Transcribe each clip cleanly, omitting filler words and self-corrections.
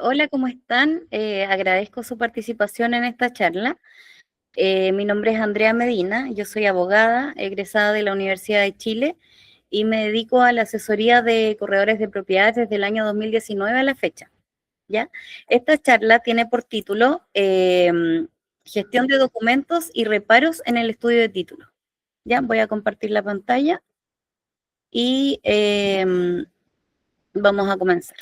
Hola, ¿cómo están? Agradezco su participación en esta charla. Mi nombre es Andrea Medina, yo soy abogada, egresada de la Universidad de Chile y me dedico a la asesoría de corredores de propiedades desde el año 2019 a la fecha. ¿Ya? Esta charla tiene por título Gestión de documentos y reparos en el estudio de títulos. ¿Ya? Voy a compartir la pantalla y vamos a comenzar.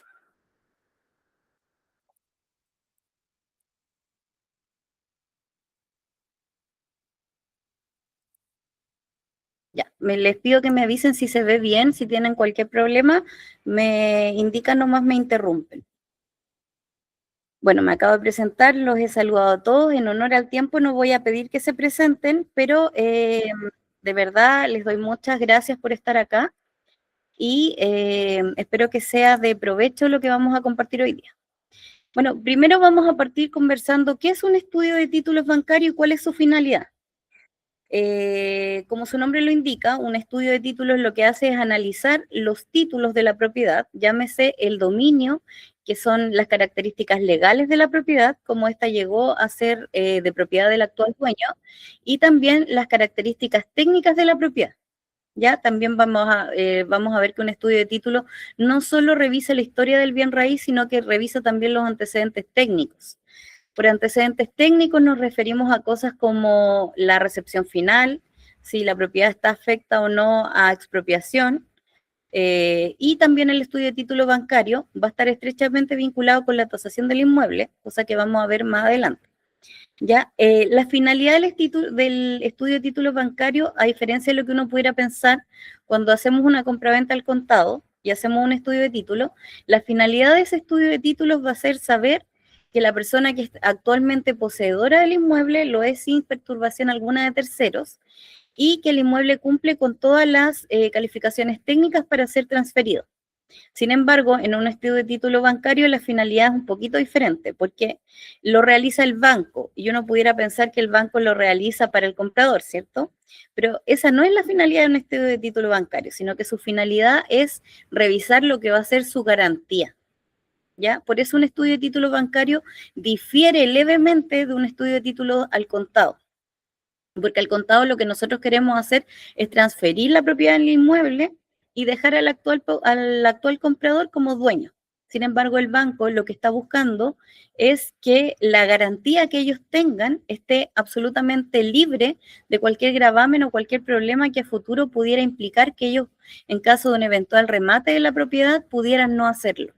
Ya, les pido que me avisen si se ve bien, si tienen cualquier problema, me indican nomás, me interrumpen. Bueno, me acabo de presentar, los he saludado a todos, en honor al tiempo no voy a pedir que se presenten, pero de verdad les doy muchas gracias por estar acá y espero que sea de provecho lo que vamos a compartir hoy día. Bueno, primero vamos a partir conversando qué es un estudio de títulos bancarios y cuál es su finalidad. Como su nombre lo indica, un estudio de títulos lo que hace es analizar los títulos de la propiedad, llámese el dominio, que son las características legales de la propiedad, como ésta llegó a ser de propiedad del actual dueño, y también las características técnicas de la propiedad. Ya también vamos a ver que un estudio de título no solo revisa la historia del bien raíz, sino que revisa también los antecedentes técnicos. Por antecedentes técnicos nos referimos a cosas como la recepción final, si la propiedad está afecta o no a expropiación, y también el estudio de título bancario va a estar estrechamente vinculado con la tasación del inmueble, cosa que vamos a ver más adelante. ¿Ya? La finalidad del estudio de títulos bancarios, a diferencia de lo que uno pudiera pensar cuando hacemos una compraventa al contado y hacemos un estudio de títulos, la finalidad de ese estudio de títulos va a ser saber que la persona que es actualmente poseedora del inmueble lo es sin perturbación alguna de terceros y que el inmueble cumple con todas las calificaciones técnicas para ser transferido. Sin embargo, en un estudio de título bancario la finalidad es un poquito diferente porque lo realiza el banco y uno pudiera pensar que el banco lo realiza para el comprador, ¿cierto? Pero esa no es la finalidad de un estudio de título bancario, sino que su finalidad es revisar lo que va a ser su garantía. ¿Ya? Por eso un estudio de título bancario difiere levemente de un estudio de título al contado. Porque al contado lo que nosotros queremos hacer es transferir la propiedad del inmueble y dejar al actual comprador como dueño. Sin embargo, el banco lo que está buscando es que la garantía que ellos tengan esté absolutamente libre de cualquier gravamen o cualquier problema que a futuro pudiera implicar que ellos, en caso de un eventual remate de la propiedad, pudieran no hacerlo.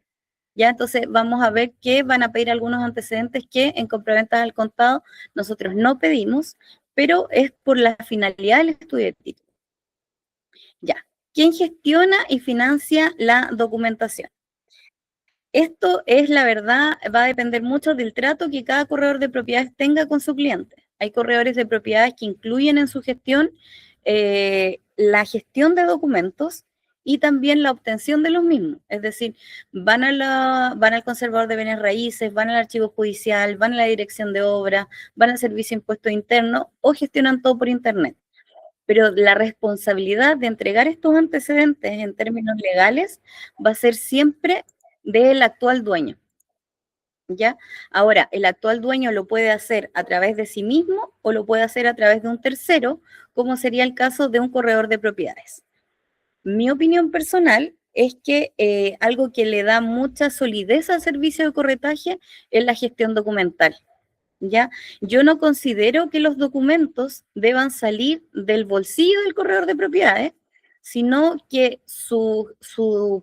Ya, entonces vamos a ver que van a pedir algunos antecedentes que en compraventas al contado nosotros no pedimos, pero es por la finalidad del estudio de título. Ya, ¿quién gestiona y financia la documentación? Esto es la verdad, va a depender mucho del trato que cada corredor de propiedades tenga con su cliente. Hay corredores de propiedades que incluyen en su gestión la gestión de documentos y también la obtención de los mismos. Es decir, van al conservador de bienes raíces, van al archivo judicial, van a la dirección de obra, van al servicio de impuesto interno o gestionan todo por internet. Pero la responsabilidad de entregar estos antecedentes en términos legales va a ser siempre del actual dueño. ¿Ya? Ahora, el actual dueño lo puede hacer a través de sí mismo o lo puede hacer a través de un tercero, como sería el caso de un corredor de propiedades. Mi opinión personal es que algo que le da mucha solidez al servicio de corretaje es la gestión documental. ¿Ya? Yo no considero que los documentos deban salir del bolsillo del corredor de propiedades, sino que su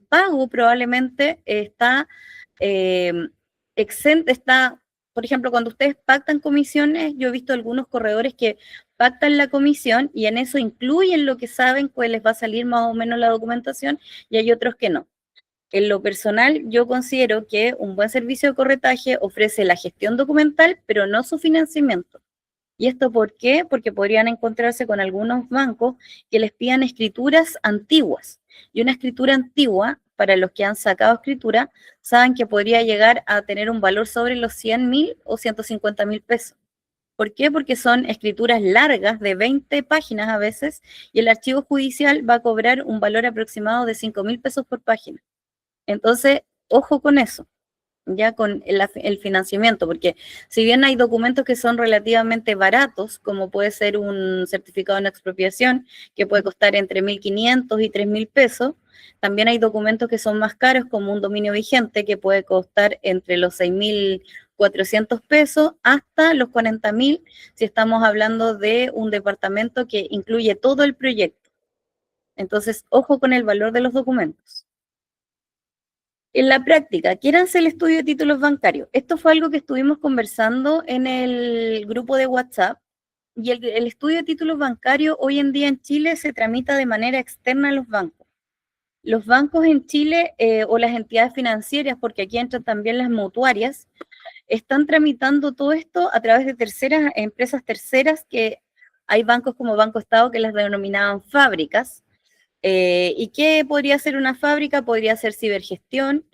pago probablemente está eh, exento, está, por ejemplo, cuando ustedes pactan comisiones, yo he visto algunos corredores que pactan la comisión y en eso incluyen lo que saben que les va a salir más o menos la documentación y hay otros que no. En lo personal, yo considero que un buen servicio de corretaje ofrece la gestión documental, pero no su financiamiento. ¿Y esto por qué? Porque podrían encontrarse con algunos bancos que les pidan escrituras antiguas. Y una escritura antigua, para los que han sacado escritura, saben que podría llegar a tener un valor sobre los 100.000 o 150.000 pesos. ¿Por qué? Porque son escrituras largas de 20 páginas a veces y el archivo judicial va a cobrar un valor aproximado de 5.000 pesos por página. Entonces, ojo con eso. ya con el financiamiento, porque si bien hay documentos que son relativamente baratos, como puede ser un certificado de no expropiación, que puede costar entre 1.500 y 3.000 pesos, también hay documentos que son más caros, como un dominio vigente, que puede costar entre los 6.400 pesos hasta los 40.000, si estamos hablando de un departamento que incluye todo el proyecto. Entonces, ojo con el valor de los documentos. En la práctica, quiéranse el estudio de títulos bancarios. Esto fue algo que estuvimos conversando en el grupo de WhatsApp. Y el estudio de títulos bancarios hoy en día en Chile se tramita de manera externa a los bancos. Los bancos en Chile o las entidades financieras, porque aquí entran también las mutuarias, están tramitando todo esto a través de terceras, empresas terceras, que hay bancos como Banco Estado que las denominaban fábricas. ¿Y qué podría ser una fábrica? Podría ser cibergestión,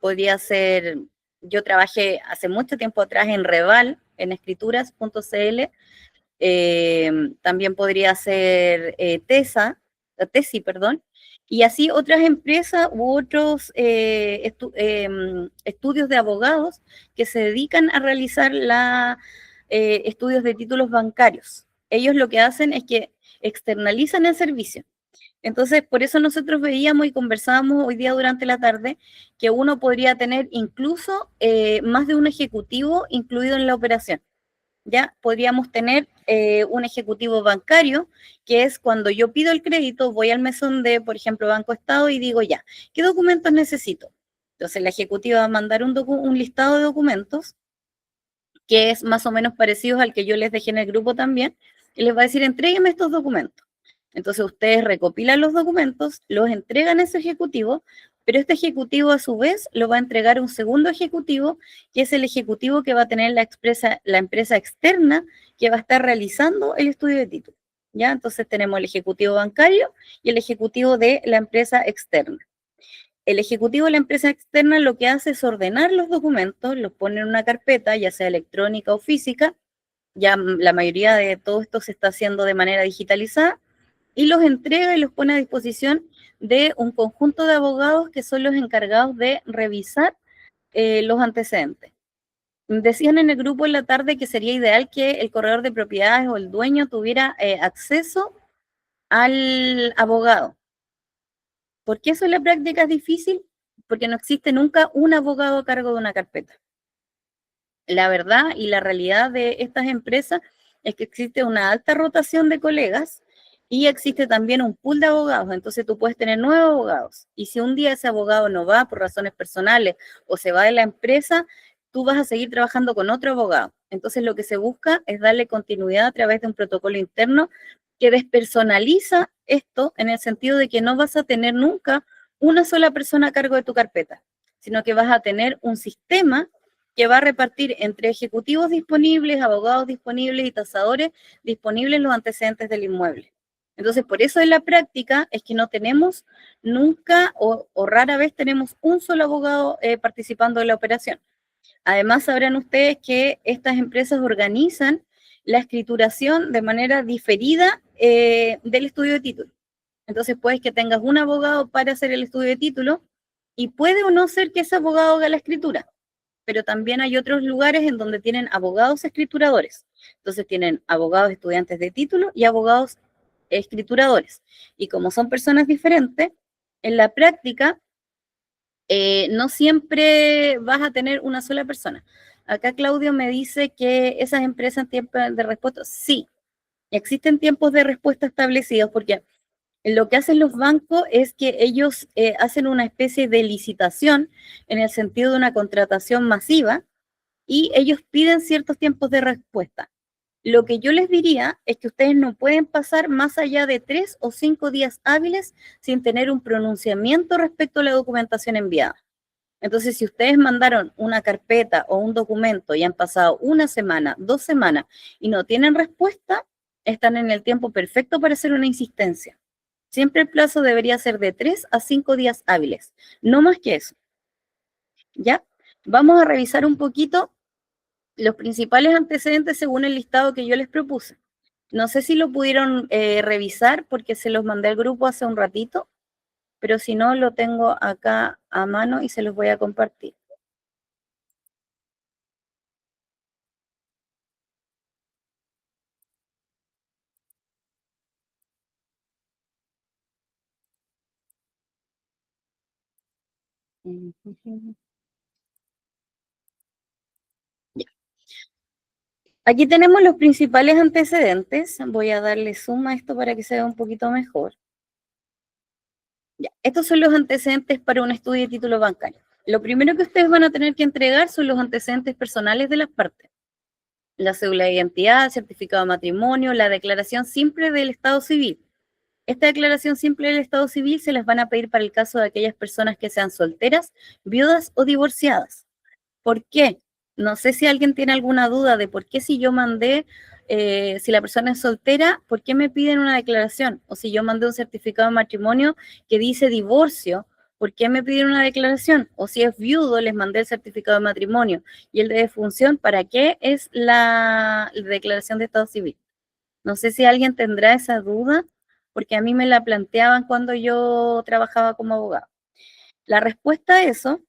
podría ser, yo trabajé hace mucho tiempo atrás en Reval, en escrituras.cl, también podría ser Tesi, perdón, y así otras empresas u otros estudios de abogados que se dedican a realizar estudios de títulos bancarios. Ellos lo que hacen es que externalizan el servicio. Entonces, por eso nosotros veíamos y conversábamos hoy día durante la tarde que uno podría tener incluso más de un ejecutivo incluido en la operación. Ya podríamos tener un ejecutivo bancario, que es cuando yo pido el crédito, voy al mesón de, por ejemplo, Banco Estado y digo ya, ¿qué documentos necesito? Entonces la ejecutiva va a mandar un listado de documentos que es más o menos parecido al que yo les dejé en el grupo también, y les va a decir, entréguenme estos documentos. Entonces ustedes recopilan los documentos, los entregan a ese ejecutivo, pero este ejecutivo a su vez lo va a entregar a un segundo ejecutivo, que es el ejecutivo que va a tener la empresa externa que va a estar realizando el estudio de título. ¿Ya? Entonces tenemos el ejecutivo bancario y el ejecutivo de la empresa externa. El ejecutivo de la empresa externa lo que hace es ordenar los documentos, los pone en una carpeta, ya sea electrónica o física, ya la mayoría de todo esto se está haciendo de manera digitalizada, y los entrega y los pone a disposición de un conjunto de abogados que son los encargados de revisar los antecedentes. Decían en el grupo en la tarde que sería ideal que el corredor de propiedades o el dueño tuviera acceso al abogado. ¿Por qué eso en la práctica es difícil? Porque no existe nunca un abogado a cargo de una carpeta. La verdad y la realidad de estas empresas es que existe una alta rotación de colegas y existe también un pool de abogados. Entonces tú puedes tener 9 abogados y si un día ese abogado no va por razones personales o se va de la empresa, tú vas a seguir trabajando con otro abogado. Entonces lo que se busca es darle continuidad a través de un protocolo interno que despersonaliza esto en el sentido de que no vas a tener nunca una sola persona a cargo de tu carpeta, sino que vas a tener un sistema que va a repartir entre ejecutivos disponibles, abogados disponibles y tasadores disponibles los antecedentes del inmueble. Entonces, por eso en la práctica es que no tenemos nunca o rara vez tenemos un solo abogado participando en la operación. Además, sabrán ustedes que estas empresas organizan la escrituración de manera diferida del estudio de título. Entonces, puedes que tengas un abogado para hacer el estudio de título y puede o no ser que ese abogado haga la escritura, pero también hay otros lugares en donde tienen abogados escrituradores. Entonces, tienen abogados estudiantes de título y abogados escrituradores. Y como son personas diferentes, en la práctica no siempre vas a tener una sola persona. Acá Claudio me dice que esas empresas tiempos de respuesta, sí, existen tiempos de respuesta establecidos porque lo que hacen los bancos es que ellos hacen una especie de licitación en el sentido de una contratación masiva y ellos piden ciertos tiempos de respuesta. Lo que yo les diría es que ustedes no pueden pasar más allá de 3 o 5 días hábiles sin tener un pronunciamiento respecto a la documentación enviada. Entonces, si ustedes mandaron una carpeta o un documento y han pasado una semana, 2 semanas y no tienen respuesta, están en el tiempo perfecto para hacer una insistencia. Siempre el plazo debería ser de 3 a 5 días hábiles, no más que eso. ¿Ya? Vamos a revisar un poquito los principales antecedentes según el listado que yo les propuse. No sé si lo pudieron revisar porque se los mandé al grupo hace un ratito. pero si no, lo tengo acá a mano y se los voy a compartir. Ya. Aquí tenemos los principales antecedentes. Voy a darle zoom a esto para que se vea un poquito mejor. Ya. Estos son los antecedentes para un estudio de título bancario. Lo primero que ustedes van a tener que entregar son los antecedentes personales de las partes. La cédula de identidad, certificado de matrimonio, la declaración simple del estado civil. Esta declaración simple del estado civil se las van a pedir para el caso de aquellas personas que sean solteras, viudas o divorciadas. ¿Por qué? No sé si alguien tiene alguna duda de por qué si yo mandé, si la persona es soltera, ¿por qué me piden una declaración? O si yo mandé un certificado de matrimonio que dice divorcio, ¿por qué me piden una declaración? O si es viudo, les mandé el certificado de matrimonio y el de defunción, ¿para qué es la declaración de estado civil? No sé si alguien tendrá esa duda, porque a mí me la planteaban cuando yo trabajaba como abogado. La respuesta a eso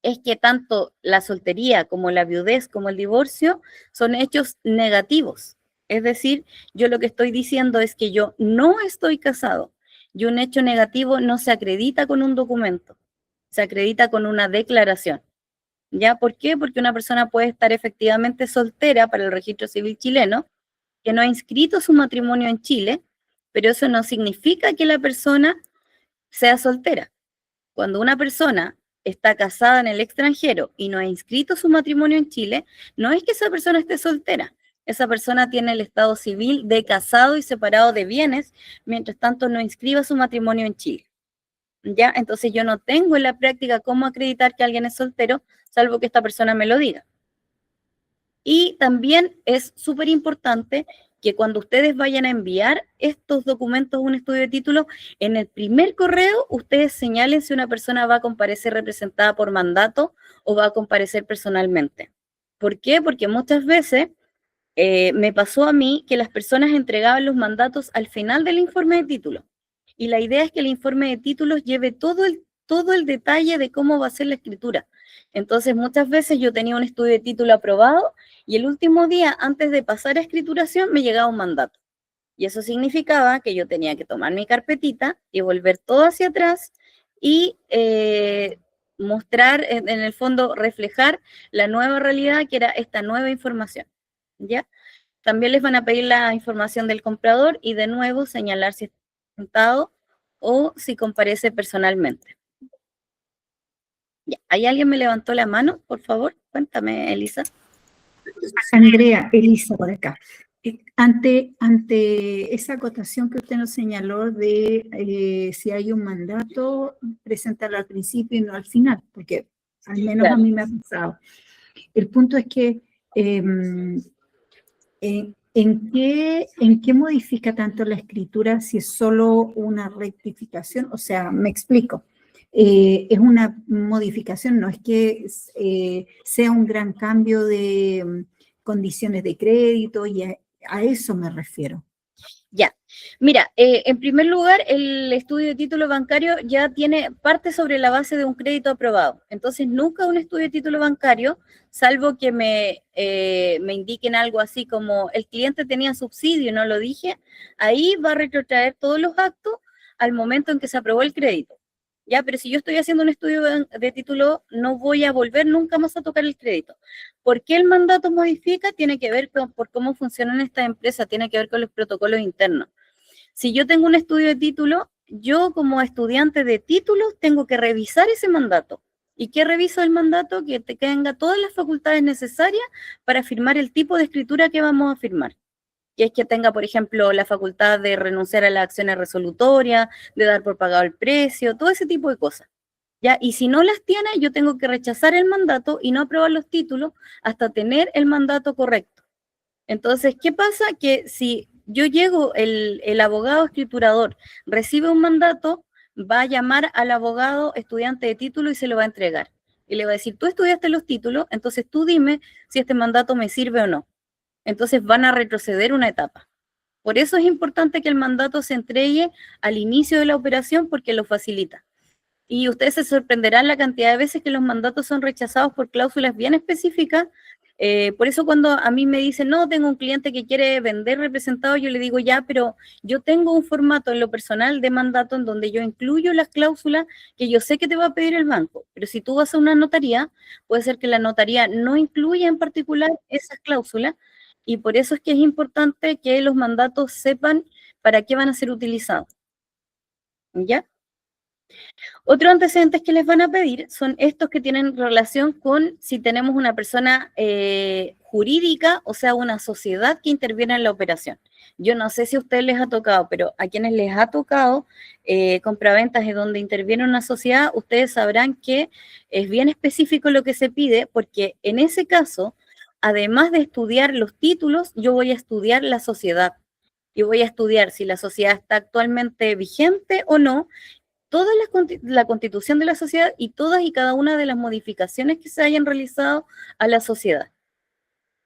es que tanto la soltería como la viudez como el divorcio son hechos negativos. Es decir, yo lo que estoy diciendo es que yo no estoy casado y un hecho negativo no se acredita con un documento, se acredita con una declaración. ¿Ya? ¿Por qué? Porque una persona puede estar efectivamente soltera para el registro civil chileno, que no ha inscrito su matrimonio en Chile, pero eso no significa que la persona sea soltera. Cuando una persona está casada en el extranjero y no ha inscrito su matrimonio en Chile, no es que esa persona esté soltera. Esa persona tiene el estado civil de casado y separado de bienes, mientras tanto no inscriba su matrimonio en Chile. ¿Ya? Entonces yo no tengo en la práctica cómo acreditar que alguien es soltero, salvo que esta persona me lo diga. Y también es súper importante que cuando ustedes vayan a enviar estos documentos a un estudio de título, en el primer correo ustedes señalen si una persona va a comparecer representada por mandato o va a comparecer personalmente. ¿Por qué? Porque muchas veces me pasó a mí que las personas entregaban los mandatos al final del informe de título. Y la idea es que el informe de títulos lleve todo el detalle de cómo va a ser la escritura. Entonces, muchas veces yo tenía un estudio de título aprobado y el último día, antes de pasar a escrituración, me llegaba un mandato. Y eso significaba que yo tenía que tomar mi carpetita y volver todo hacia atrás y mostrar, en el fondo, reflejar la nueva realidad que era esta nueva información. ¿Ya? También les van a pedir la información del comprador y de nuevo señalar si está sentado o si comparece personalmente. Ya, ¿hay alguien me levantó la mano? Por favor, cuéntame, Elisa. Andrea, Elisa, por acá. Ante esa acotación que usted nos señaló de si hay un mandato, presentarlo al principio y no al final, porque al menos claro, a mí me ha pasado. El punto es que ¿en qué modifica tanto la escritura si es solo una rectificación? O sea, me explico. Es una modificación, no es que sea un gran cambio de condiciones de crédito, y a eso me refiero. Ya, mira, en primer lugar, el estudio de título bancario ya tiene parte sobre la base de un crédito aprobado. Entonces, nunca un estudio de título bancario, salvo que me indiquen algo así como el cliente tenía subsidio, no lo dije, ahí va a retrotraer todos los actos al momento en que se aprobó el crédito. Ya, pero si yo estoy haciendo un estudio de título, no voy a volver nunca más a tocar el crédito. ¿Por qué el mandato modifica? Tiene que ver por cómo funcionan estas empresas, tiene que ver con los protocolos internos. Si yo tengo un estudio de título, yo como estudiante de títulos tengo que revisar ese mandato. ¿Y qué reviso el mandato? Que tenga todas las facultades necesarias para firmar el tipo de escritura que vamos a firmar. Que es que tenga, por ejemplo, la facultad de renunciar a las acciones resolutorias, de dar por pagado el precio, todo ese tipo de cosas. ¿Ya? Y si no las tiene, yo tengo que rechazar el mandato y no aprobar los títulos hasta tener el mandato correcto. Entonces, ¿qué pasa? Que si yo llego, el abogado escriturador recibe un mandato, va a llamar al abogado estudiante de título y se lo va a entregar. Y le va a decir, tú estudiaste los títulos, entonces tú dime si este mandato me sirve o no. Entonces van a retroceder una etapa. Por eso es importante que el mandato se entregue al inicio de la operación porque lo facilita. Y ustedes se sorprenderán la cantidad de veces que los mandatos son rechazados por cláusulas bien específicas. Por eso cuando a mí me dicen, no, tengo un cliente que quiere vender representado, yo le digo, ya, pero yo tengo un formato en lo personal de mandato en donde yo incluyo las cláusulas que yo sé que te va a pedir el banco. Pero si tú vas a una notaría, puede ser que la notaría no incluya en particular esas cláusulas, y por eso es que es importante que los mandatos sepan para qué van a ser utilizados. ¿Ya? Otros antecedentes que les van a pedir son estos que tienen relación con si tenemos una persona jurídica, o sea, una sociedad que interviene en la operación. Yo no sé si a ustedes les ha tocado, pero a quienes les ha tocado compraventas en donde interviene una sociedad, ustedes sabrán que es bien específico lo que se pide, porque en ese caso, además de estudiar los títulos, yo voy a estudiar la sociedad. Y voy a estudiar si la sociedad está actualmente vigente o no, toda la constitución de la sociedad y todas y cada una de las modificaciones que se hayan realizado a la sociedad.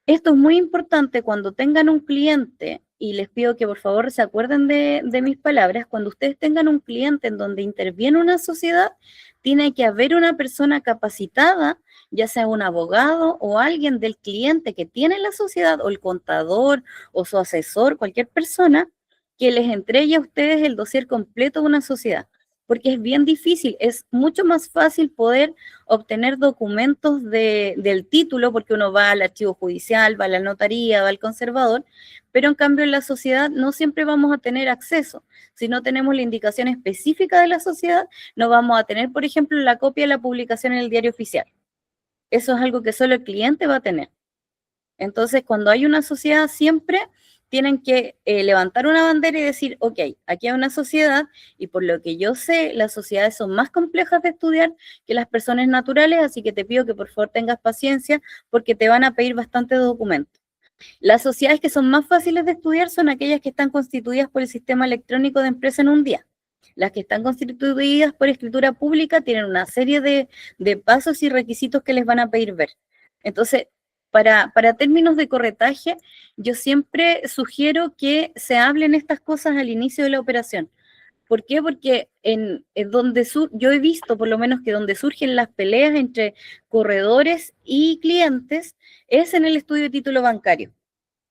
Esto es muy importante cuando tengan un cliente, y les pido que por favor se acuerden de mis palabras, cuando ustedes tengan un cliente en donde interviene una sociedad, tiene que haber una persona capacitada, ya sea un abogado o alguien del cliente que tiene la sociedad, o el contador o su asesor, cualquier persona, que les entregue a ustedes el dossier completo de una sociedad, porque es bien difícil, es mucho más fácil poder obtener documentos del título, porque uno va al archivo judicial, va a la notaría, va al conservador, pero en cambio en la sociedad no siempre vamos a tener acceso. Si no tenemos la indicación específica de la sociedad, no vamos a tener, por ejemplo, la copia de la publicación en el diario oficial. Eso es algo que solo el cliente va a tener. Entonces, cuando hay una sociedad, siempre tienen que levantar una bandera y decir, ok, aquí hay una sociedad, y por lo que yo sé, las sociedades son más complejas de estudiar que las personas naturales, así que te pido que por favor tengas paciencia, porque te van a pedir bastantes documentos. Las sociedades que son más fáciles de estudiar son aquellas que están constituidas por el sistema electrónico de empresa en un día. Las que están constituidas por escritura pública tienen una serie de pasos y requisitos que les van a pedir ver. Entonces, para términos de corretaje, yo siempre sugiero que se hablen estas cosas al inicio de la operación. ¿Por qué? Porque en donde yo he visto, por lo menos, que donde surgen las peleas entre corredores y clientes es en el estudio de título bancario.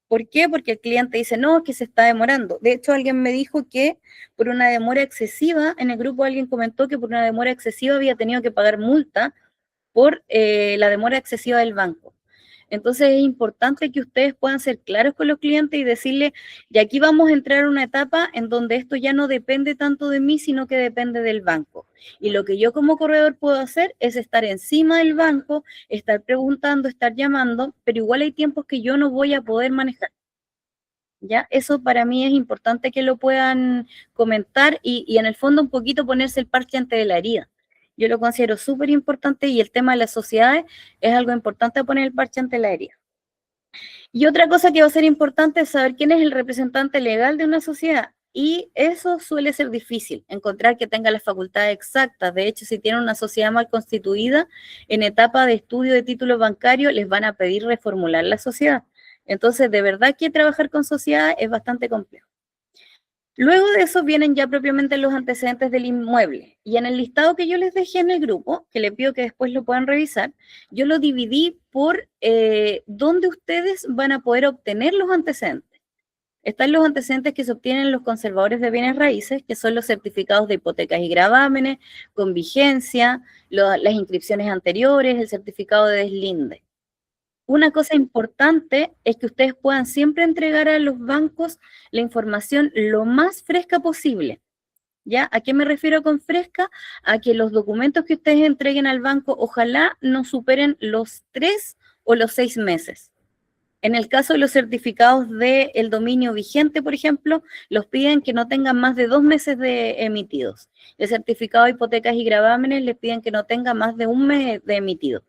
¿Por qué? Porque el cliente dice, no, es que se está demorando. De hecho, alguien me dijo que por una demora excesiva, en el grupo alguien comentó que por una demora excesiva había tenido que pagar multa por la demora excesiva del banco. Entonces es importante que ustedes puedan ser claros con los clientes y decirle, y aquí vamos a entrar a una etapa en donde esto ya no depende tanto de mí, sino que depende del banco. Y lo que yo como corredor puedo hacer es estar encima del banco, estar preguntando, estar llamando, pero igual hay tiempos que yo no voy a poder manejar. ¿Ya? Eso para mí es importante que lo puedan comentar y en el fondo un poquito ponerse el parche ante de la herida. Yo lo considero súper importante, y el tema de las sociedades es algo importante, poner el parche ante la herida. Y otra cosa que va a ser importante es saber quién es el representante legal de una sociedad. Y eso suele ser difícil, encontrar que tenga las facultades exactas. De hecho, si tienen una sociedad mal constituida, en etapa de estudio de títulos bancarios les van a pedir reformular la sociedad. Entonces, de verdad que trabajar con sociedades es bastante complejo. Luego de eso vienen ya propiamente los antecedentes del inmueble. Y en el listado que yo les dejé en el grupo, que les pido que después lo puedan revisar, yo lo dividí por dónde ustedes van a poder obtener los antecedentes. Están los antecedentes que se obtienen en los conservadores de bienes raíces, que son los certificados de hipotecas y gravámenes, con vigencia, las inscripciones anteriores, el certificado de deslinde. Una cosa importante es que ustedes puedan siempre entregar a los bancos la información lo más fresca posible. ¿Ya? ¿A qué me refiero con fresca? A que los documentos que ustedes entreguen al banco ojalá no superen los 3 o los 6 meses. En el caso de los certificados del dominio vigente, por ejemplo, los piden que no tengan más de 2 meses de emitidos. El certificado de hipotecas y gravámenes les piden que no tenga más de 1 mes de emitido.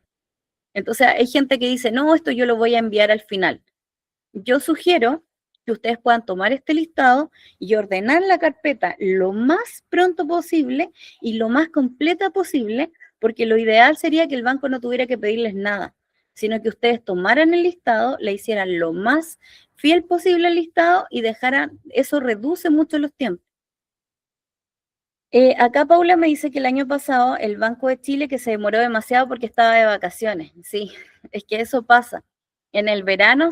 Entonces hay gente que dice, no, esto yo lo voy a enviar al final. Yo sugiero que ustedes puedan tomar este listado y ordenar la carpeta lo más pronto posible y lo más completa posible, porque lo ideal sería que el banco no tuviera que pedirles nada, sino que ustedes tomaran el listado, le hicieran lo más fiel posible al listado y eso reduce mucho los tiempos. Acá Paula me dice que el año pasado el Banco de Chile que se demoró demasiado porque estaba de vacaciones. Sí, es que eso pasa. En el verano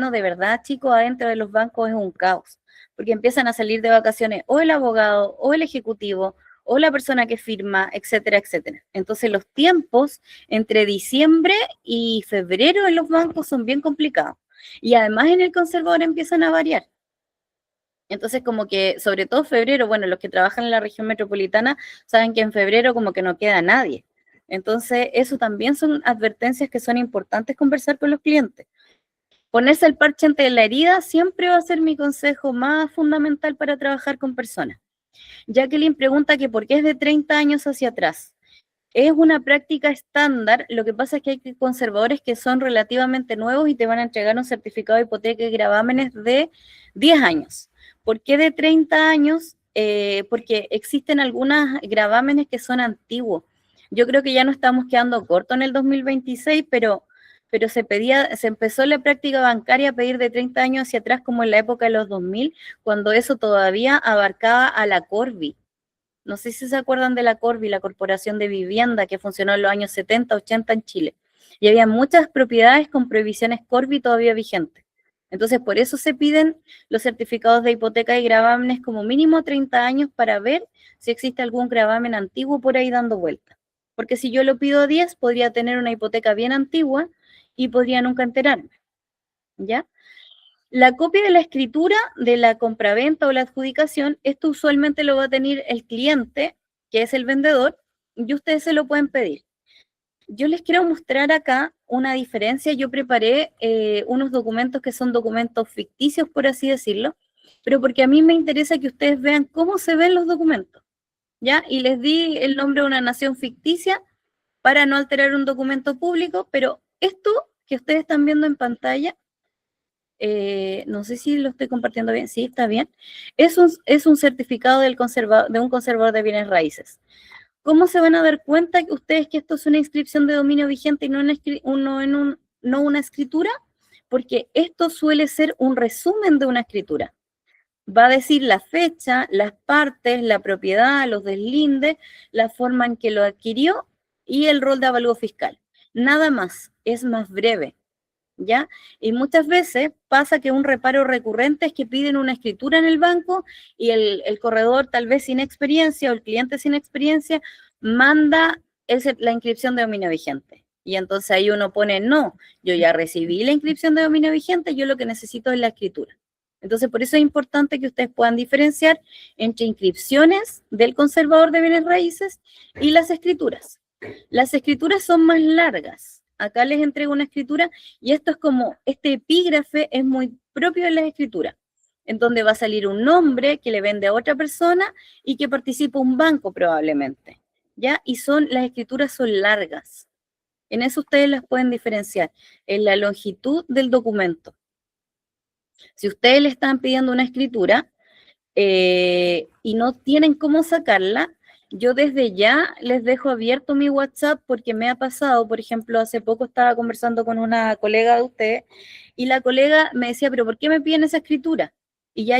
de verdad, chicos, adentro de los bancos es un caos, porque empiezan a salir de vacaciones o el abogado, o el ejecutivo, o la persona que firma, etcétera, etcétera. Entonces los tiempos entre diciembre y febrero en los bancos son bien complicados. Y además en el conservador empiezan a variar. Entonces, como que, sobre todo febrero, bueno, los que trabajan en la región metropolitana saben que en febrero como que no queda nadie. Entonces, eso también son advertencias que son importantes conversar con los clientes. Ponerse el parche ante la herida siempre va a ser mi consejo más fundamental para trabajar con personas. Jacqueline pregunta que por qué es de 30 años hacia atrás. Es una práctica estándar, lo que pasa es que hay conservadores que son relativamente nuevos y te van a entregar un certificado de hipoteca y gravámenes de 10 años. ¿Por qué de 30 años? Porque existen algunas gravámenes que son antiguos. Yo creo que ya no estamos quedando cortos en el 2026, pero se empezó la práctica bancaria a pedir de 30 años hacia atrás, como en la época de los 2000, cuando eso todavía abarcaba a la Corvi. No sé si se acuerdan de la Corvi, la Corporación de Vivienda, que funcionó en los años 70, 80 en Chile. Y había muchas propiedades con prohibiciones Corvi todavía vigentes. Entonces, por eso se piden los certificados de hipoteca y gravámenes como mínimo 30 años para ver si existe algún gravamen antiguo por ahí dando vuelta. Porque si yo lo pido a 10, podría tener una hipoteca bien antigua y podría nunca enterarme. ¿Ya? La copia de la escritura de la compraventa o la adjudicación, esto usualmente lo va a tener el cliente, que es el vendedor, y ustedes se lo pueden pedir. Yo les quiero mostrar acá una diferencia. Yo preparé unos documentos que son documentos ficticios, por así decirlo, pero porque a mí me interesa que ustedes vean cómo se ven los documentos, ¿ya? Y les di el nombre de una nación ficticia para no alterar un documento público, pero esto que ustedes están viendo en pantalla, no sé si lo estoy compartiendo bien, sí, está bien, es un certificado de un conservador de bienes raíces. ¿Cómo se van a dar cuenta que ustedes que esto es una inscripción de dominio vigente y no una escritura? Porque esto suele ser un resumen de una escritura. Va a decir la fecha, las partes, la propiedad, los deslindes, la forma en que lo adquirió y el rol de avalúo fiscal. Nada más, es más breve. ¿Ya? Y muchas veces pasa que un reparo recurrente es que piden una escritura en el banco y el corredor, tal vez sin experiencia, o el cliente sin experiencia, manda la inscripción de dominio vigente. Y entonces ahí uno pone, no, yo ya recibí la inscripción de dominio vigente, yo lo que necesito es la escritura. Entonces, por eso es importante que ustedes puedan diferenciar entre inscripciones del conservador de bienes raíces y las escrituras. Las escrituras son más largas. Acá les entrego una escritura y esto es como, este epígrafe es muy propio de las escrituras, en donde va a salir un nombre que le vende a otra persona y que participa un banco probablemente, ¿ya? Y las escrituras son largas. En eso ustedes las pueden diferenciar, en la longitud del documento. Si ustedes le están pidiendo una escritura y no tienen cómo sacarla, yo desde ya les dejo abierto mi WhatsApp porque me ha pasado, por ejemplo, hace poco estaba conversando con una colega de ustedes y la colega me decía, pero ¿por qué me piden esa escritura? Y ya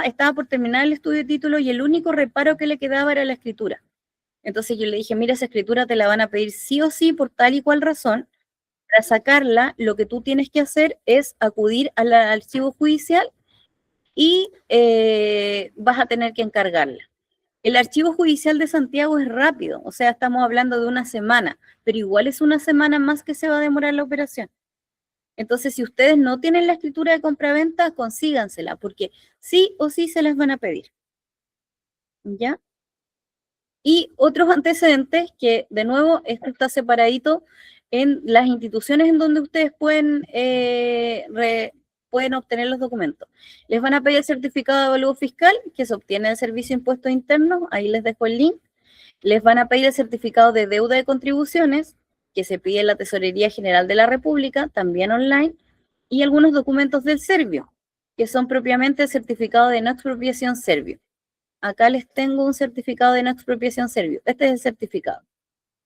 estaba por terminar el estudio de título y el único reparo que le quedaba era la escritura. Entonces yo le dije, mira, esa escritura te la van a pedir sí o sí por tal y cual razón. Para sacarla, lo que tú tienes que hacer es acudir al archivo judicial y vas a tener que encargarla. El archivo judicial de Santiago es rápido, o sea, estamos hablando de una semana, pero igual es una semana más que se va a demorar la operación. Entonces, si ustedes no tienen la escritura de compraventa, consígansela, porque sí o sí se las van a pedir. ¿Ya? Y otros antecedentes que, de nuevo, esto está separadito en las instituciones en donde ustedes pueden obtener los documentos. Les van a pedir el certificado de avalúo fiscal, que se obtiene del Servicio de Impuestos Internos, ahí les dejo el link. Les van a pedir el certificado de deuda de contribuciones, que se pide en la Tesorería General de la República, también online, y algunos documentos del Servio, que son propiamente el certificado de no expropiación Servio. Acá les tengo un certificado de no expropiación Servio. Este es el certificado.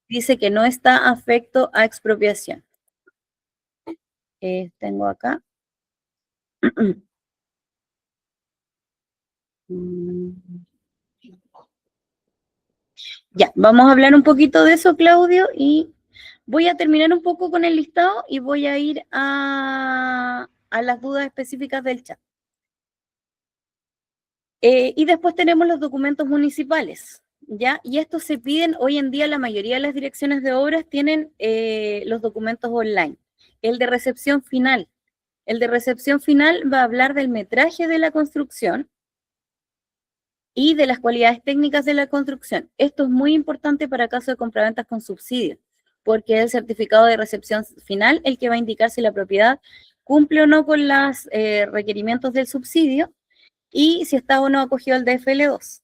Dice que no está afecto a expropiación. Tengo acá. Ya, vamos a hablar un poquito de eso, Claudio, y voy a terminar un poco con el listado y voy a ir a las dudas específicas del chat. Y después tenemos los documentos municipales, ¿ya? Y estos se piden, hoy en día la mayoría de las direcciones de obras tienen los documentos online. El de recepción final. El de recepción final va a hablar del metraje de la construcción y de las cualidades técnicas de la construcción. Esto es muy importante para caso de compraventas con subsidio, porque es el certificado de recepción final el que va a indicar si la propiedad cumple o no con los requerimientos del subsidio y si está o no acogido al DFL2.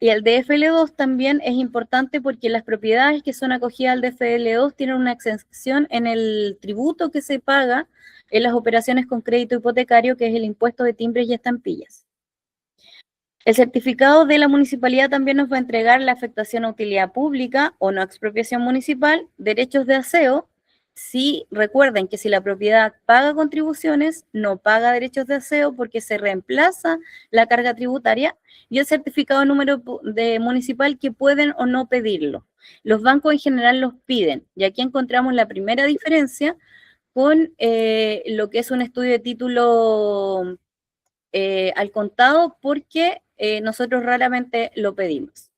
Y el DFL2 también es importante porque las propiedades que son acogidas al DFL2 tienen una exención en el tributo que se paga en las operaciones con crédito hipotecario, que es el impuesto de timbres y estampillas. El certificado de la municipalidad también nos va a entregar la afectación a utilidad pública o no expropiación municipal, derechos de aseo. Si recuerden que si la propiedad paga contribuciones, no paga derechos de aseo porque se reemplaza la carga tributaria, y el certificado número de municipal que pueden o no pedirlo. Los bancos en general los piden, y aquí encontramos la primera diferencia con lo que es un estudio de título al contado, porque nosotros raramente lo pedimos.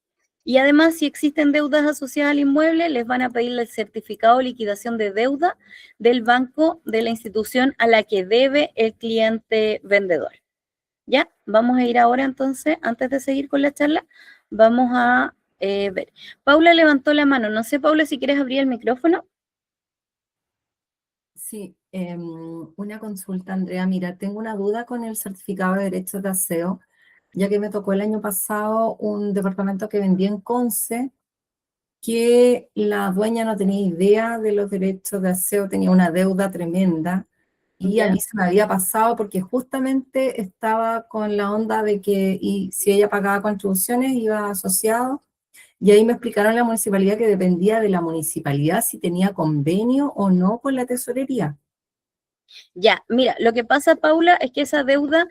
Y además, si existen deudas asociadas al inmueble, les van a pedir el certificado de liquidación de deuda del banco de la institución a la que debe el cliente vendedor. ¿Ya? Vamos a ir ahora entonces, antes de seguir con la charla, vamos a ver. Paula levantó la mano. No sé, Paula, si quieres abrir el micrófono. Sí, una consulta, Andrea. Mira, tengo una duda con el certificado de derechos de aseo, ya que me tocó el año pasado un departamento que vendí en Conce, que la dueña no tenía idea de los derechos de aseo, tenía una deuda tremenda, y a Ya. mí se me había pasado porque justamente estaba con la onda de que y si ella pagaba contribuciones iba asociado, y ahí me explicaron en la municipalidad que dependía de la municipalidad si tenía convenio o no con la tesorería. Ya, mira, lo que pasa, Paula, es que esa deuda,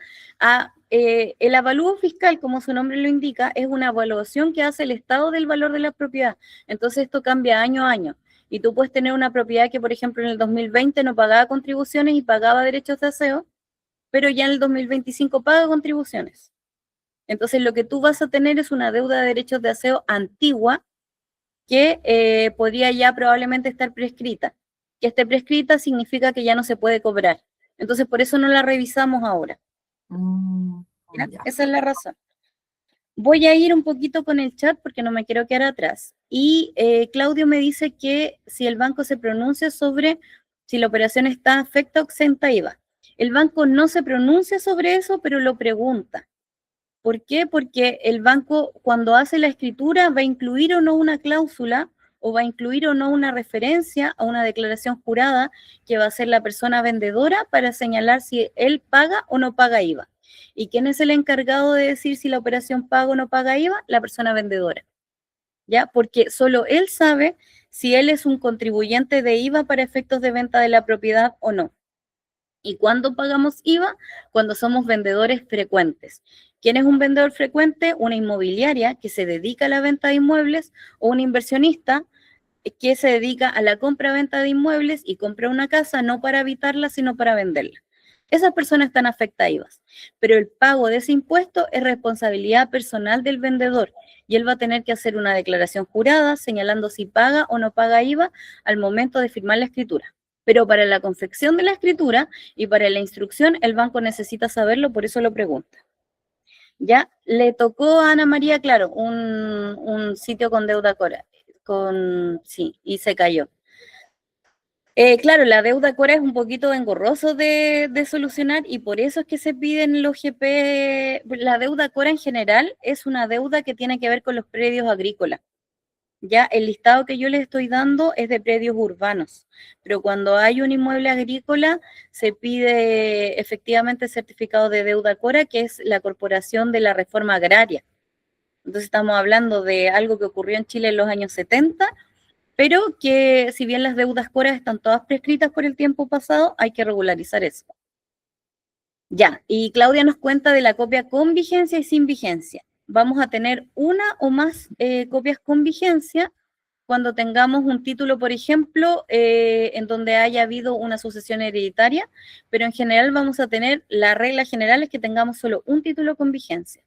el avalúo fiscal, como su nombre lo indica, es una evaluación que hace el Estado del valor de la propiedad. Entonces esto cambia año a año. Y tú puedes tener una propiedad que, por ejemplo, en el 2020 no pagaba contribuciones y pagaba derechos de aseo, pero ya en el 2025 paga contribuciones. Entonces lo que tú vas a tener es una deuda de derechos de aseo antigua que podría ya probablemente estar prescrita. Que esté prescrita significa que ya no se puede cobrar. Entonces, por eso no la revisamos ahora. ¿Ya? Ya. Esa es la razón. Voy a ir un poquito con el chat porque no me quiero quedar atrás. Y Claudio me dice que si el banco se pronuncia sobre si la operación está afecta o exenta IVA. El banco no se pronuncia sobre eso, pero lo pregunta. ¿Por qué? Porque el banco, cuando hace la escritura, va a incluir o no una cláusula o va a incluir o no una referencia a una declaración jurada que va a hacer la persona vendedora para señalar si él paga o no paga IVA. ¿Y quién es el encargado de decir si la operación paga o no paga IVA? La persona vendedora. ¿Ya? Porque solo él sabe si él es un contribuyente de IVA para efectos de venta de la propiedad o no. ¿Y cuándo pagamos IVA? Cuando somos vendedores frecuentes. ¿Quién es un vendedor frecuente? Una inmobiliaria que se dedica a la venta de inmuebles o un inversionista que se dedica a la compra-venta de inmuebles y compra una casa no para habitarla, sino para venderla. Esas personas están afectadas a IVA, pero el pago de ese impuesto es responsabilidad personal del vendedor y él va a tener que hacer una declaración jurada señalando si paga o no paga IVA al momento de firmar la escritura. Pero para la confección de la escritura y para la instrucción, el banco necesita saberlo, por eso lo pregunta. Ya le tocó a Ana María, claro, un sitio con deuda Cora, sí, y se cayó. Claro, la deuda Cora es un poquito engorroso de solucionar y por eso es que se piden los GP. La deuda Cora en general es una deuda que tiene que ver con los predios agrícolas. Ya el listado que yo les estoy dando es de predios urbanos, pero cuando hay un inmueble agrícola se pide efectivamente certificado de deuda Cora, que es la Corporación de la Reforma Agraria. Entonces estamos hablando de algo que ocurrió en Chile en los años 70, pero que si bien las deudas Cora están todas prescritas por el tiempo pasado, hay que regularizar eso. Ya, y Claudia nos cuenta de la copia con vigencia y sin vigencia. Vamos a tener una o más copias con vigencia cuando tengamos un título, por ejemplo, en donde haya habido una sucesión hereditaria, pero en general vamos a tener, la regla general es que tengamos solo un título con vigencia.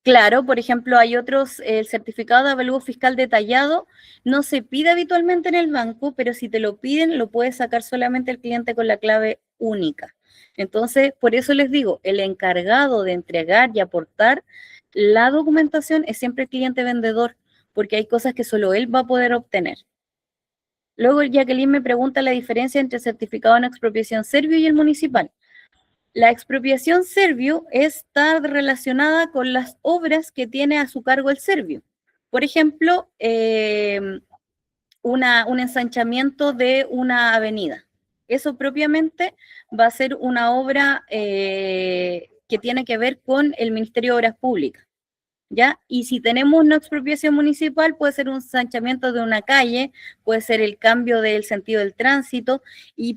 Claro, por ejemplo, hay otros, el certificado de avalúo fiscal detallado no se pide habitualmente en el banco, pero si te lo piden, lo puede sacar solamente el cliente con la clave única. Entonces, por eso les digo, el encargado de entregar y aportar la documentación es siempre el cliente vendedor, porque hay cosas que solo él va a poder obtener. Luego, Jacqueline me pregunta la diferencia entre el certificado de expropiación serbio y el municipal. La expropiación serbio está relacionada con las obras que tiene a su cargo el serbio. Por ejemplo, un ensanchamiento de una avenida. Eso propiamente va a ser una obra que tiene que ver con el Ministerio de Obras Públicas. ¿Ya? Y si tenemos una expropiación municipal, puede ser un ensanchamiento de una calle, puede ser el cambio del sentido del tránsito, y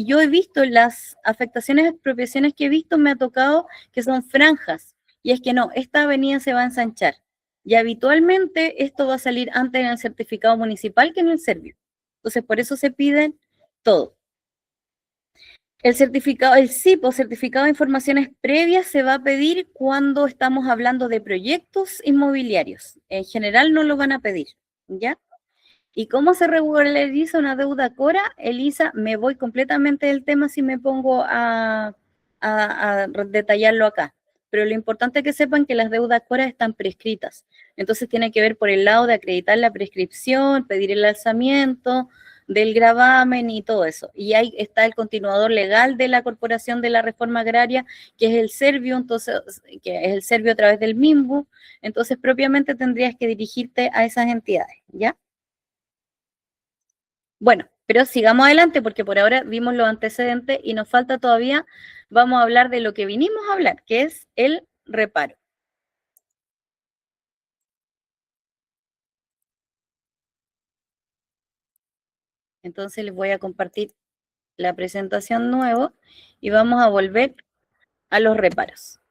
yo he visto las afectaciones, expropiaciones que he visto, me ha tocado que son franjas, y es que no, esta avenida se va a ensanchar, y habitualmente esto va a salir antes en el certificado municipal que en el serbio. Entonces, por eso se piden todo. El certificado, el CIP o certificado de informaciones previas se va a pedir cuando estamos hablando de proyectos inmobiliarios. En general no lo van a pedir, ¿ya? ¿Y cómo se regulariza una deuda Cora? Elisa, me voy completamente del tema si me pongo a detallarlo acá. Pero lo importante es que sepan que las deudas Cora están prescritas. Entonces tiene que ver por el lado de acreditar la prescripción, pedir el alzamiento del gravamen y todo eso. Y ahí está el continuador legal de la Corporación de la Reforma Agraria, que es el Servio, entonces, que es el Servio a través del MIMBU. Entonces, propiamente tendrías que dirigirte a esas entidades, ¿ya? Bueno, pero sigamos adelante porque por ahora vimos los antecedentes y nos falta todavía, vamos a hablar de lo que vinimos a hablar, que es el reparo. Entonces les voy a compartir la presentación nuevo y vamos a volver a los reparos.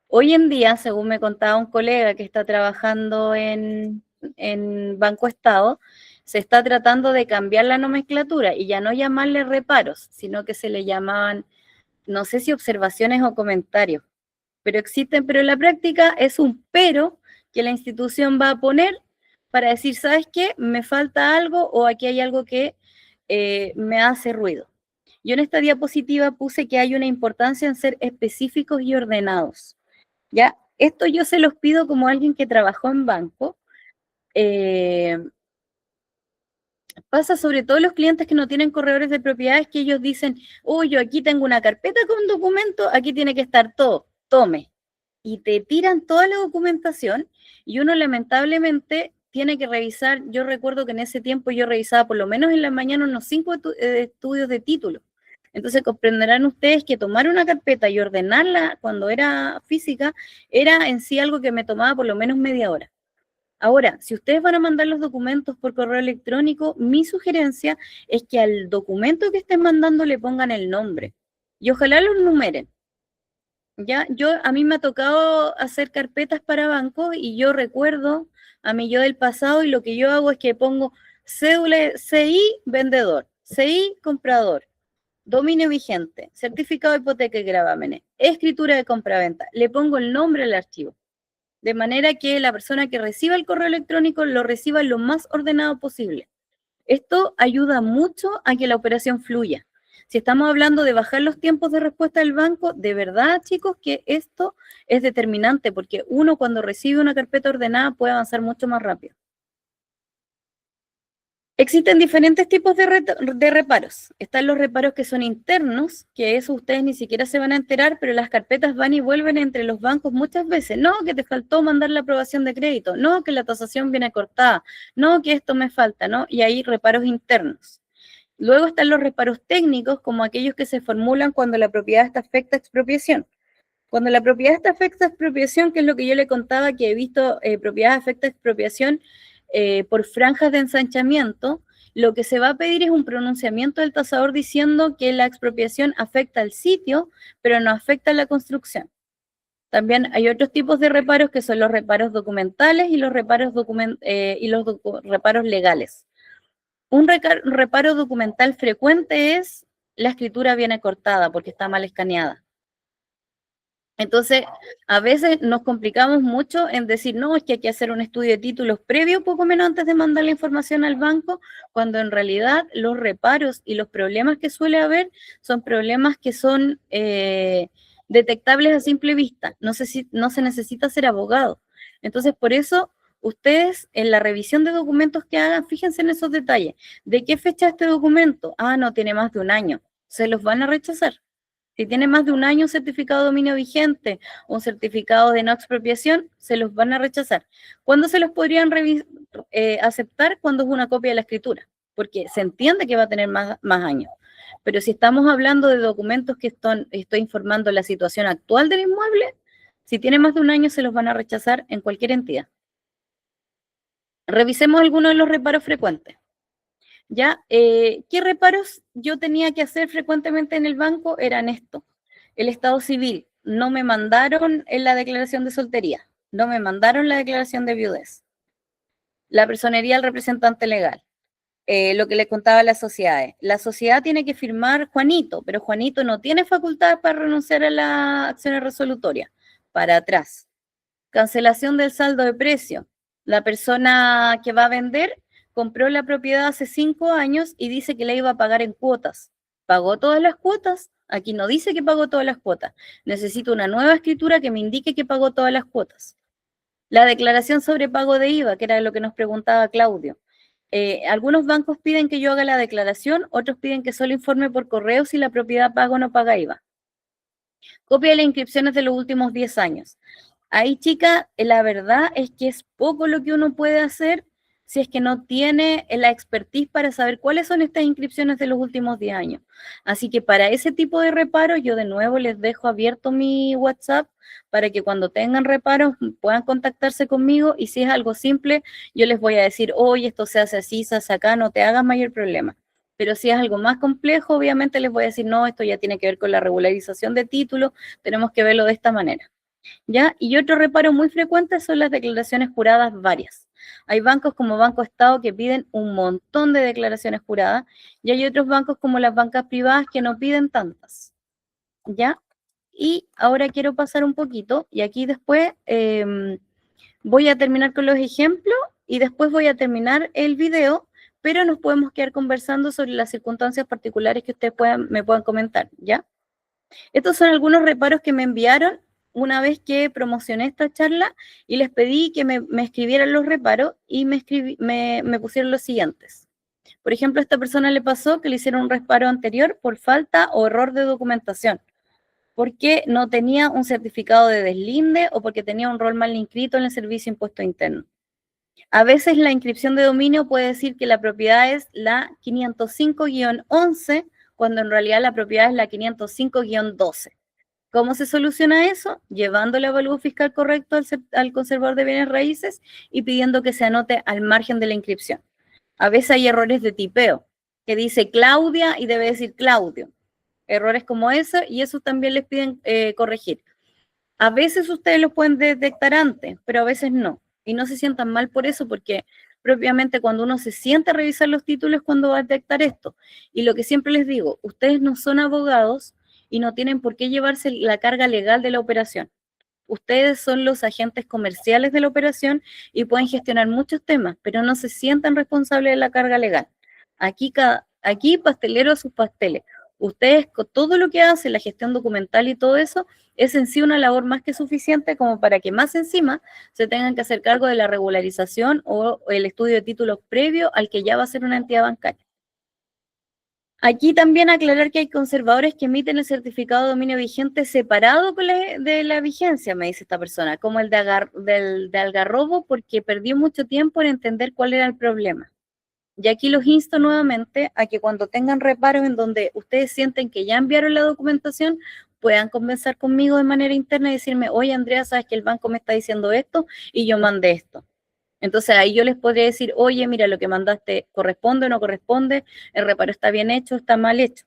Hoy en día, según me contaba un colega que está trabajando en Banco Estado, se está tratando de cambiar la nomenclatura y ya no llamarle reparos, sino que se le llamaban, no sé si observaciones o comentarios, pero existen, pero en la práctica es un pero que la institución va a poner para decir, ¿sabes qué? Me falta algo o aquí hay algo que me hace ruido. Yo en esta diapositiva puse que hay una importancia en ser específicos y ordenados. ¿Ya? Esto yo se los pido como alguien que trabajó en banco. Pasa sobre todo los clientes que no tienen corredores de propiedades que ellos dicen, uy, yo aquí tengo una carpeta con documentos, aquí tiene que estar todo, tome. Y te tiran toda la documentación y uno lamentablemente tiene que revisar, yo recuerdo que en ese tiempo yo revisaba por lo menos en la mañana unos 5 estudios de título. Entonces comprenderán ustedes que tomar una carpeta y ordenarla cuando era física era en sí algo que me tomaba por lo menos media hora. Ahora, si ustedes van a mandar los documentos por correo electrónico, mi sugerencia es que al documento que estén mandando le pongan el nombre y ojalá los numeren. Ya, a mí me ha tocado hacer carpetas para bancos y yo recuerdo a mí yo del pasado y lo que yo hago es que pongo cédula CI vendedor, CI comprador, dominio vigente, certificado de hipoteca y gravámenes, escritura de compraventa. Le pongo el nombre al archivo, de manera que la persona que reciba el correo electrónico lo reciba lo más ordenado posible. Esto ayuda mucho a que la operación fluya. Si estamos hablando de bajar los tiempos de respuesta del banco, de verdad, chicos, que esto es determinante, porque uno cuando recibe una carpeta ordenada puede avanzar mucho más rápido. Existen diferentes tipos de reparos. Están los reparos que son internos, que eso ustedes ni siquiera se van a enterar, pero las carpetas van y vuelven entre los bancos muchas veces. No, que te faltó mandar la aprobación de crédito. No, que la tasación viene cortada. No, que esto me falta, ¿no? Y hay reparos internos. Luego están los reparos técnicos, como aquellos que se formulan cuando la propiedad está afecta a expropiación. Cuando la propiedad está afecta a expropiación, que es lo que yo le contaba, que he visto propiedades afecta a expropiación por franjas de ensanchamiento, lo que se va a pedir es un pronunciamiento del tasador diciendo que la expropiación afecta al sitio, pero no afecta a la construcción. También hay otros tipos de reparos que son los reparos documentales y los reparos, reparos legales. Un reparo documental frecuente es la escritura viene cortada porque está mal escaneada. Entonces, a veces nos complicamos mucho en decir, no, es que hay que hacer un estudio de títulos previo, poco menos antes de mandar la información al banco, cuando en realidad los reparos y los problemas que suele haber son problemas que son detectables a simple vista. No se necesita ser abogado. Entonces, por eso, ustedes en la revisión de documentos que hagan, fíjense en esos detalles. ¿De qué fecha este documento? Ah, no tiene más de un año. Se los van a rechazar. Si tiene más de un año un certificado de dominio vigente o un certificado de no expropiación, se los van a rechazar. ¿Cuándo se los podrían aceptar? Cuando es una copia de la escritura, porque se entiende que va a tener más años. Pero si estamos hablando de documentos que estoy informando la situación actual del inmueble, si tiene más de un año se los van a rechazar en cualquier entidad. Revisemos algunos de los reparos frecuentes. ¿Ya? ¿Qué reparos yo tenía que hacer frecuentemente en el banco? Eran esto. El estado civil. No me mandaron en la declaración de soltería. No me mandaron la declaración de viudez. La personería del representante legal. Lo que les contaba a las sociedades. La sociedad tiene que firmar Juanito, pero Juanito no tiene facultad para renunciar a las acciones resolutorias. Para atrás. Cancelación del saldo de precio. La persona que va a vender compró la propiedad hace 5 años y dice que la iba a pagar en cuotas. ¿Pagó todas las cuotas? Aquí no dice que pagó todas las cuotas. Necesito una nueva escritura que me indique que pagó todas las cuotas. La declaración sobre pago de IVA, que era lo que nos preguntaba Claudio. Algunos bancos piden que yo haga la declaración, otros piden que solo informe por correo si la propiedad paga o no paga IVA. Copia de las inscripciones de los últimos 10 años. Ahí, chica, la verdad es que es poco lo que uno puede hacer si es que no tiene la expertise para saber cuáles son estas inscripciones de los últimos 10 años. Así que para ese tipo de reparos, yo de nuevo les dejo abierto mi WhatsApp para que cuando tengan reparos puedan contactarse conmigo y si es algo simple, yo les voy a decir, oye, esto se hace así, se hace acá, no te hagas mayor problema. Pero si es algo más complejo, obviamente les voy a decir, no, esto ya tiene que ver con la regularización de títulos, tenemos que verlo de esta manera. ¿Ya? Y otro reparo muy frecuente son las declaraciones juradas varias. Hay bancos como Banco Estado que piden un montón de declaraciones juradas y hay otros bancos como las bancas privadas que no piden tantas. ¿Ya? Y ahora quiero pasar un poquito y aquí después voy a terminar con los ejemplos y después voy a terminar el video, pero nos podemos quedar conversando sobre las circunstancias particulares que ustedes me puedan comentar, ¿ya? Estos son algunos reparos que me enviaron una vez que promocioné esta charla y les pedí que me escribieran los reparos y me pusieron los siguientes. Por ejemplo, a esta persona le pasó que le hicieron un reparo anterior por falta o error de documentación, porque no tenía un certificado de deslinde o porque tenía un rol mal inscrito en el servicio de impuesto interno. A veces la inscripción de dominio puede decir que la propiedad es la 505-11, cuando en realidad la propiedad es la 505-12. ¿Cómo se soluciona eso? Llevando el avalúo fiscal correcto al conservador de bienes raíces y pidiendo que se anote al margen de la inscripción. A veces hay errores de tipeo, que dice Claudia y debe decir Claudio. Errores como eso, y eso también les piden corregir. A veces ustedes los pueden detectar antes, pero a veces no. Y no se sientan mal por eso, porque propiamente cuando uno se sienta a revisar los títulos es cuando va a detectar esto. Y lo que siempre les digo, ustedes no son abogados y no tienen por qué llevarse la carga legal de la operación. Ustedes son los agentes comerciales de la operación y pueden gestionar muchos temas, pero no se sientan responsables de la carga legal. Aquí pastelero a sus pasteles. Ustedes, con todo lo que hacen, la gestión documental y todo eso, es en sí una labor más que suficiente como para que más encima se tengan que hacer cargo de la regularización o el estudio de títulos previo al que ya va a ser una entidad bancaria. Aquí también aclarar que hay conservadores que emiten el certificado de dominio vigente separado de la vigencia, me dice esta persona, como el de Algarrobo, porque perdió mucho tiempo en entender cuál era el problema. Y aquí los insto nuevamente a que cuando tengan reparos en donde ustedes sienten que ya enviaron la documentación, puedan conversar conmigo de manera interna y decirme, oye Andrea, sabes que el banco me está diciendo esto y yo mandé esto. Entonces ahí yo les podría decir, oye, mira, lo que mandaste corresponde o no corresponde, el reparo está bien hecho, está mal hecho.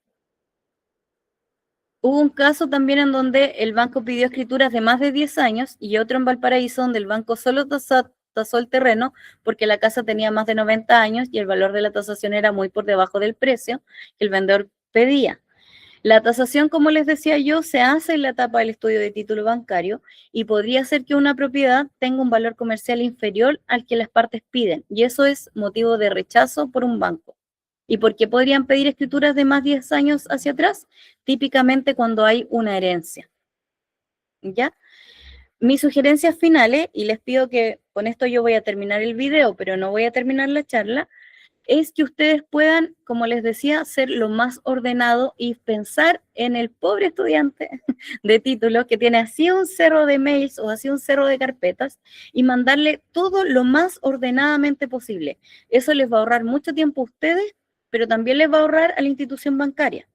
Hubo un caso también en donde el banco pidió escrituras de más de 10 años y otro en Valparaíso donde el banco solo tasó el terreno porque la casa tenía más de 90 años y el valor de la tasación era muy por debajo del precio que el vendedor pedía. La tasación, como les decía yo, se hace en la etapa del estudio de título bancario y podría ser que una propiedad tenga un valor comercial inferior al que las partes piden, y eso es motivo de rechazo por un banco. ¿Y por qué podrían pedir escrituras de más de 10 años hacia atrás? Típicamente cuando hay una herencia. ¿Ya? Mis sugerencias finales, y les pido que con esto yo voy a terminar el video, pero no voy a terminar la charla, es que ustedes puedan, como les decía, ser lo más ordenado y pensar en el pobre estudiante de título que tiene así un cerro de mails o así un cerro de carpetas y mandarle todo lo más ordenadamente posible. Eso les va a ahorrar mucho tiempo a ustedes, pero también les va a ahorrar a la institución bancaria.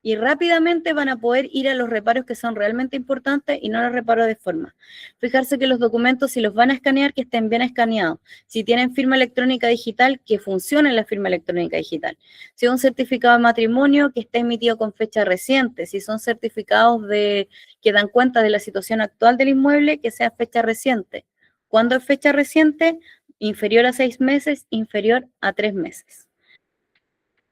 Y rápidamente van a poder ir a los reparos que son realmente importantes y no los reparos de forma. Fijarse que los documentos, si los van a escanear, que estén bien escaneados. Si tienen firma electrónica digital, que funcione la firma electrónica digital. Si es un certificado de matrimonio, que esté emitido con fecha reciente. Si son certificados que dan cuenta de la situación actual del inmueble, que sea fecha reciente. ¿Cuándo es fecha reciente? Inferior a 6 meses, inferior a 3 meses.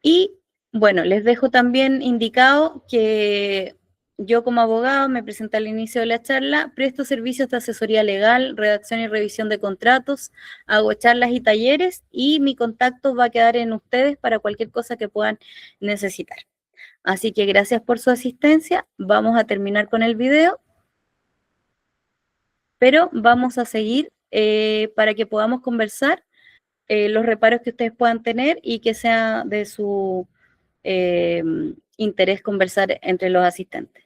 Y bueno, les dejo también indicado que yo como abogado me presenté al inicio de la charla, presto servicios de asesoría legal, redacción y revisión de contratos, hago charlas y talleres y mi contacto va a quedar en ustedes para cualquier cosa que puedan necesitar. Así que gracias por su asistencia, vamos a terminar con el video, pero vamos a seguir para que podamos conversar los reparos que ustedes puedan tener y que sea de su interés conversar entre los asistentes.